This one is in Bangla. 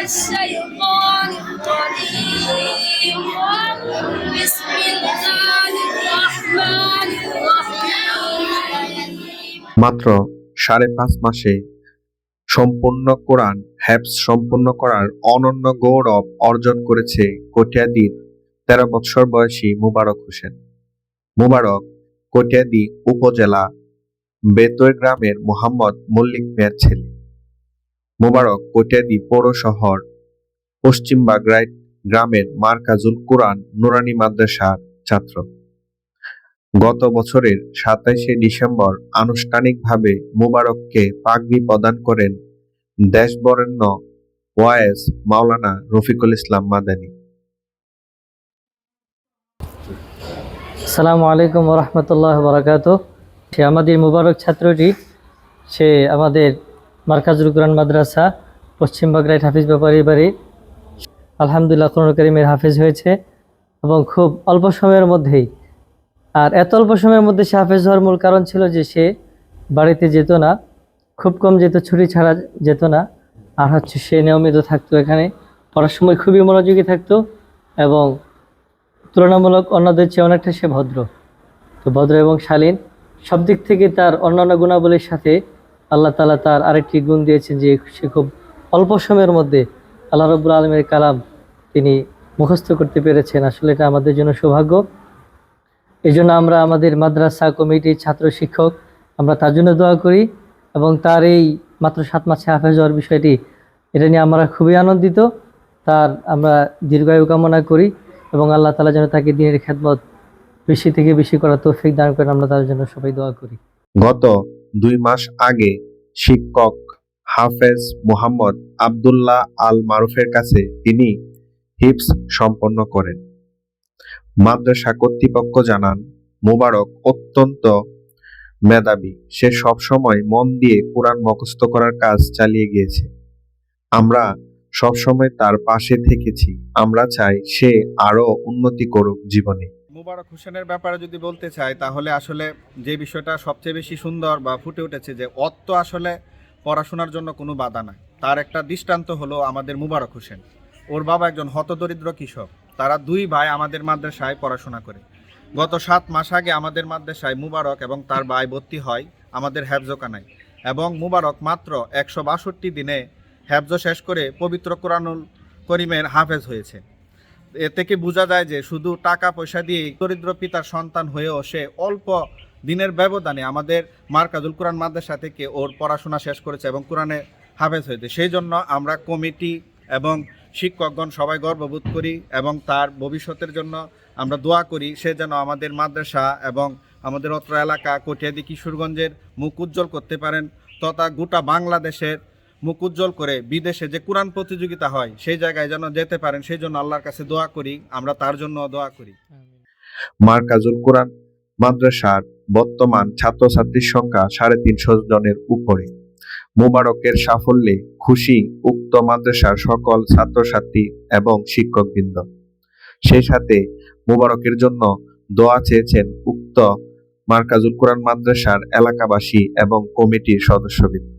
الشيطان الرجيم بسم الله الرحمن الرحيم মাত্র 5.5 মাসে সম্পূর্ণ কোরআন হেফজ সম্পূর্ণ করার অনন্য গৌরব অর্জন করেছে কটিয়াদীর 13 বছর বয়সী মুবারক হোসেন। মুবারক কটিয়াদী উপজেলা বেতই গ্রামের মোহাম্মদ মল্লিক মিয়ার ছেলে। মুবারক কটিয়াদী পৌর শহর পশ্চিম বাগড়াইট গ্রামের মারকাজুল কুরআন নুরানী মাদ্রাসার ছাত্র। গত বছরের 27শে ডিসেম্বর আনুষ্ঠানিকভাবে মুবারককে পাগড়ি প্রদান করেন দেশবরেণ্য ওয়াইস মাওলানা রফিকুল ইসলাম মাদানী। আসসালামু আলাইকুম ওয়া রাহমাতুল্লাহি ওয়া বারাকাতুহু। সে আমাদের মুবারক ছাত্রটি, সে আমাদের মারকাজুল কুরআন মাদ্রাসা পশ্চিম বাগড়াইট হাফিজ ব্যাপারী বাড়ি আলহামদুলিল্লাহ কোরআন কারীমের হাফিজ হয়েছে এবং খুব অল্প সময়ের মধ্যেই। আর এত অল্প সময়ের মধ্যে সে হাফেজ হওয়ার মূল কারণ ছিল যে সে বাড়িতে যেত না, খুব কম যেত, ছুটি ছাড়া যেত না। আর সে নিয়মিত থাকতো এখানে, পড়ার সময় খুবই মনোযোগী থাকতো এবং তুলনামূলক অন্যদের চেয়ে অনেকটা সে ভদ্র। তো ভদ্র এবং শালীন সব দিক থেকে তার অন্যান্য গুণাবলীর সাথে আল্লাহ তাআলা তার আরেকটি গুণ দিয়েছেন যে সে খুব অল্প সময়ের মধ্যে আল্লাহ রাব্বুল আলামিনের কালাম তিনি মুখস্থ করতে পেরেছেন। আসলে এটা আমাদের জন্য সৌভাগ্য। এই জন্য আমরা আমাদের মাদ্রাসা কমিটির ছাত্র শিক্ষক আমরা তার জন্য দোয়া করি এবং তার এই মাত্র 7 মাসে হাফেজ হওয়ার বিষয়টি, এটা নিয়ে আমরা খুবই আনন্দিত। তার আমরা দীর্ঘায়ু কামনা করি এবং আল্লাহ তাআলা যেন তাকে দ্বীনের খেদমত বেশি থেকে বেশি করার তৌফিক দান করেন, আমরা তার জন্য সবাই দোয়া করি। গত 2 মাস আগে শিক্ষক হাফেজ মোহাম্মদ আব্দুল্লাহ আল মারুফের কাছে তিনি হিফজ সম্পন্ন করেন। মাদ্রাসা কর্তৃপক্ষ জানান, মুবারক অত্যন্ত মেধাবী, সে সবসময় মন দিয়ে কোরআন মুখস্থ করার কাজ চালিয়ে গিয়েছে। আমরা সবসময় তার পাশে থেকেছি। আমরা চাই সে আরো উন্নতি করুক জীবনে। মুবারক হোসেনের ব্যাপারে যদি বলতে চাই, তাহলে আসলে যে বিষয়টা সবচেয়ে বেশি সুন্দর বা ফুটে উঠেছে যে অত আসলে পড়াশোনার জন্য কোনো বাধা নাই। তার একটা দৃষ্টান্ত হলো আমাদের মুবারক হোসেন। ওর বাবা একজন হতদরিদ্র কৃষক। তারা 2 ভাই আমাদের মাদ্রাসায় পড়াশোনা করে। গত 7 মাস আগে আমাদের মাদ্রাসায় মুবারক এবং তার ভাই ভর্তি হয় আমাদের হেফজখানায় এবং মুবারক মাত্র 162 দিনে হেফজ শেষ করে পবিত্র কোরআনুল করিমের হাফেজ হয়েছে। এ থেকে বোঝা যায় যে শুধু টাকা পয়সা দিয়ে দরিদ্র পিতার সন্তান হয়েও সে অল্প দিনের ব্যবধানে আমাদের মারকাজুল কুরআন মাদ্রাসা থেকে ওর পড়াশোনা শেষ করেছে এবং কোরআনে হাফেজ হয়েছে। সেই জন্য আমরা কমিটি এবং শিক্ষকগণ সবাই গর্ববোধ করি এবং তার ভবিষ্যতের জন্য আমরা দোয়া করি সে যেন আমাদের মাদ্রাসা এবং আমাদের অত্র এলাকা কটিয়াদী কিশোরগঞ্জের মুখ উজ্জ্বল করতে পারেন, তথা গোটা বাংলাদেশের মুখ উজ্জ্বল করে বিদেশে যে কোরআন প্রতিযোগিতা হয় সেই জায়গায় যেন যেতে পারেন, সেই জন্য আল্লাহর কাছে দোয়া করি। আমরা তার জন্য দোয়া করি। মারকাজুল কুরআন মাদ্রাসার বর্তমান ছাত্রছাত্রীর সংখ্যা 350 জনের উপরে। মুবারকের সাফল্যে খুশি উক্ত মাদ্রাসার সকল ছাত্রছাত্রী এবং শিক্ষকবৃন্দ। সেই সাথে মুবারকের জন্য দোয়া চেয়েছেন উক্ত মারকাজুল কুরআন মাদ্রাসার এলাকাবাসী এবং কমিটির সদস্যবৃন্দ।